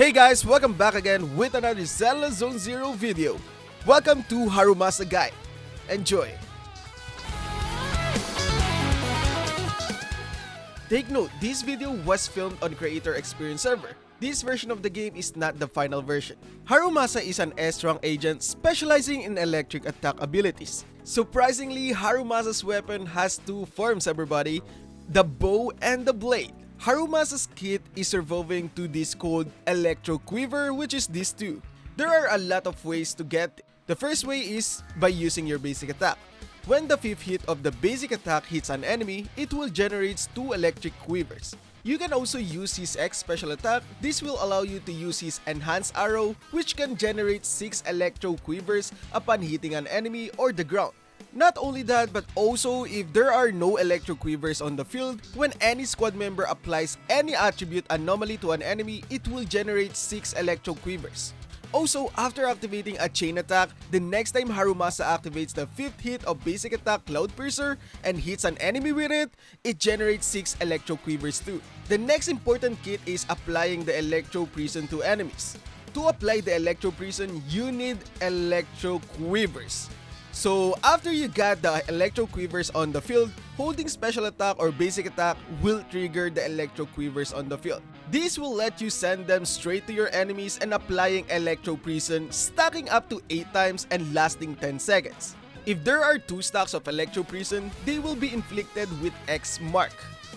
Hey guys, welcome back again with another Zenless Zone Zero video. Welcome to Harumasa Guide. Enjoy! Take note, this video was filmed on Creator Experience server. This version of the game is not the final version. Harumasa is an S-rank agent specializing in electric attack abilities. Surprisingly, Harumasa's weapon has two forms, everybody, the bow and the blade. Harumasa's kit is evolving to this called Electro Quiver, which is these two. There are a lot of ways to get it. The first way is by using your basic attack. When the 5th hit of the basic attack hits an enemy, it will generate 2 electric quivers. You can also use his X special attack. This will allow you to use his enhanced arrow, which can generate 6 electro quivers upon hitting an enemy or the ground. Not only that, but also if there are no electro quivers on the field, when any squad member applies any attribute anomaly to an enemy, it will generate 6 electro quivers. Also, after activating a chain attack, the next time Harumasa activates the 5th hit of basic attack Cloud Piercer and hits an enemy with it, it generates 6 electro quivers too. The next important kit is applying the electro prison to enemies. To apply the electro prison, you need electro quivers. So after you got the electro quivers on the field, holding special attack or basic attack will trigger the electro quivers on the field. This will let you send them straight to your enemies and applying electro prison, stacking up to 8 times and lasting 10 seconds. If there are 2 stacks of electro prison, they will be inflicted with X mark.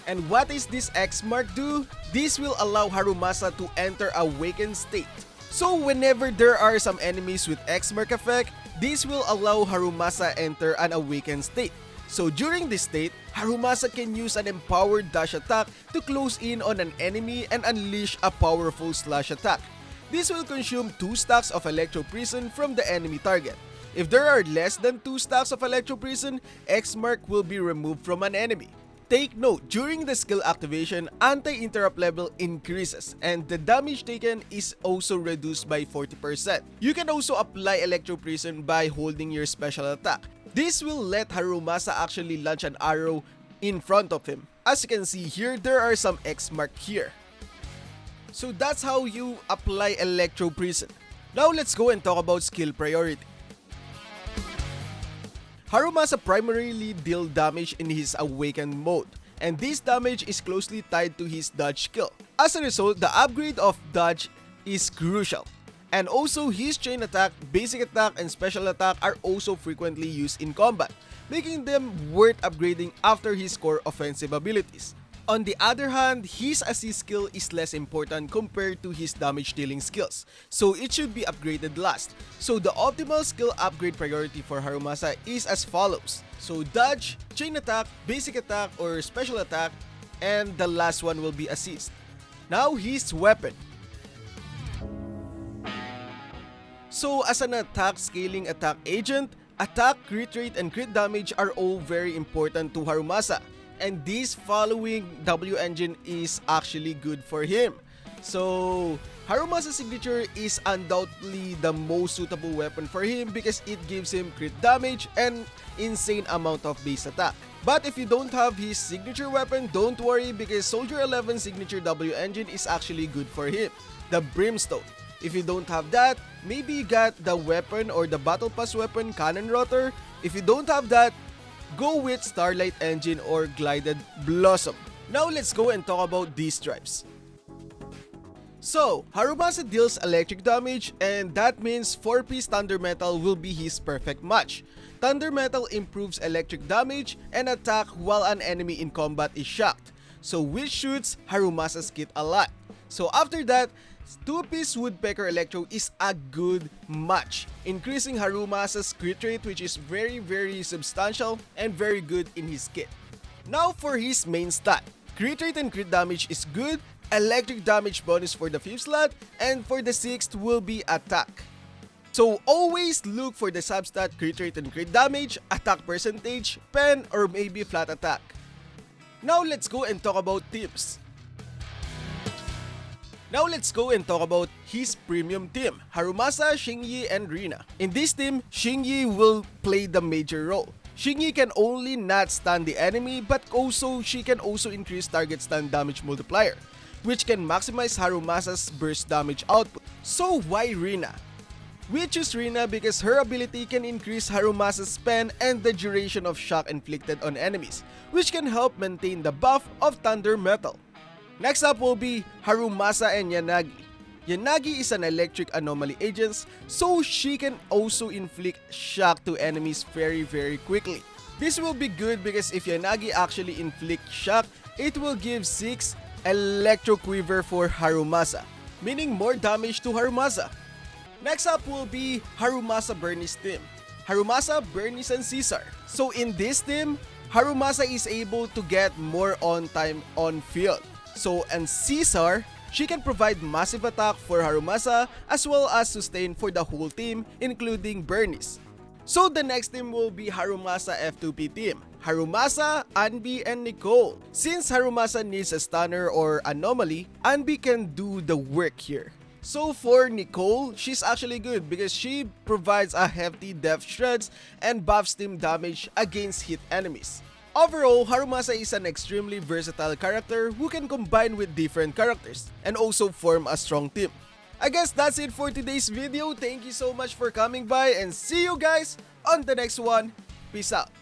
And what is this X mark do? This will allow Harumasa to enter awakened state. So whenever there are some enemies with X mark effect, this will allow Harumasa enter an awakened state. So during this state, Harumasa can use an empowered dash attack to close in on an enemy and unleash a powerful slash attack. This will consume 2 stacks of electro prison from the enemy target. If there are less than 2 stacks of electro prison, X mark will be removed from an enemy. Take note, during the skill activation, anti-interrupt level increases and the damage taken is also reduced by 40%. You can also apply Electro Prison by holding your special attack. This will let Harumasa actually launch an arrow in front of him. As you can see here, there are some X mark here. So that's how you apply Electro Prison. Now let's go and talk about skill priority. Harumasa primarily deals damage in his awakened mode, and this damage is closely tied to his dodge skill. As a result, the upgrade of dodge is crucial. And also his chain attack, basic attack, and special attack are also frequently used in combat, making them worth upgrading after his core offensive abilities. On the other hand, his assist skill is less important compared to his damage dealing skills, so it should be upgraded last. So the optimal skill upgrade priority for Harumasa is as follows. So dodge, chain attack, basic attack or special attack, and the last one will be assist. Now his weapon. So as an attack scaling attack agent, attack, crit rate, and crit damage are all very important to Harumasa. And this following W engine is actually good for him. So Harumasa's signature is undoubtedly the most suitable weapon for him because it gives him crit damage and insane amount of base attack. But if you don't have his signature weapon, don't worry because Soldier 11's signature W engine is actually good for him, the Brimstone. If you don't have that, maybe you got the weapon or the Battle Pass weapon Cannon Rotor. If you don't have that, go with Starlight Engine or Glided Blossom. Now let's go and talk about these stripes. So, Harumasa deals electric damage and that means 4-piece Thunder Metal will be his perfect match. Thunder Metal improves electric damage and attack while an enemy in combat is shocked, so which shoots Harumasa's kit a lot. So after that, 2-piece Woodpecker Electro is a good match, increasing Harumasa's crit rate which is very substantial and very good in his kit. Now for his main stat, crit rate and crit damage is good, electric damage bonus for the 5th slot, and for the 6th will be attack. So always look for the substat crit rate and crit damage, attack percentage, pen, or maybe flat attack. Now let's go and talk about tips. Now let's go and talk about his premium team, Harumasa, Xingyi, and Rina. In this team, Xingyi will play the major role. Xingyi can only not stun the enemy but also she can also increase target stun damage multiplier. which can maximize Harumasa's burst damage output. So why Rina? We choose Rina because her ability can increase Harumasa's span and the duration of shock inflicted on enemies, which can help maintain the buff of Thunder Metal. Next up will be Harumasa and Yanagi. Yanagi is an electric anomaly agent, so she can also inflict shock to enemies very quickly. This will be good because if Yanagi actually inflicts shock, it will give 6 Electro Quiver for Harumasa, meaning more damage to Harumasa. Next up will be Harumasa Bernie's team. Harumasa, Bernice, and Caesar. So in this team, Harumasa is able to get more on time on field. So and Caesar, she can provide massive attack for Harumasa as well as sustain for the whole team including Bernice. So the next team will be Harumasa F2P team. Harumasa, Anbi, and Nicole. Since Harumasa needs a stunner or anomaly, Anbi can do the work here. So for Nicole, she's actually good because she provides a hefty death shreds and buffs team damage against hit enemies. Overall, Harumasa is an extremely versatile character who can combine with different characters and also form a strong team. I guess that's it for today's video. Thank you so much for coming by and see you guys on the next one. Peace out.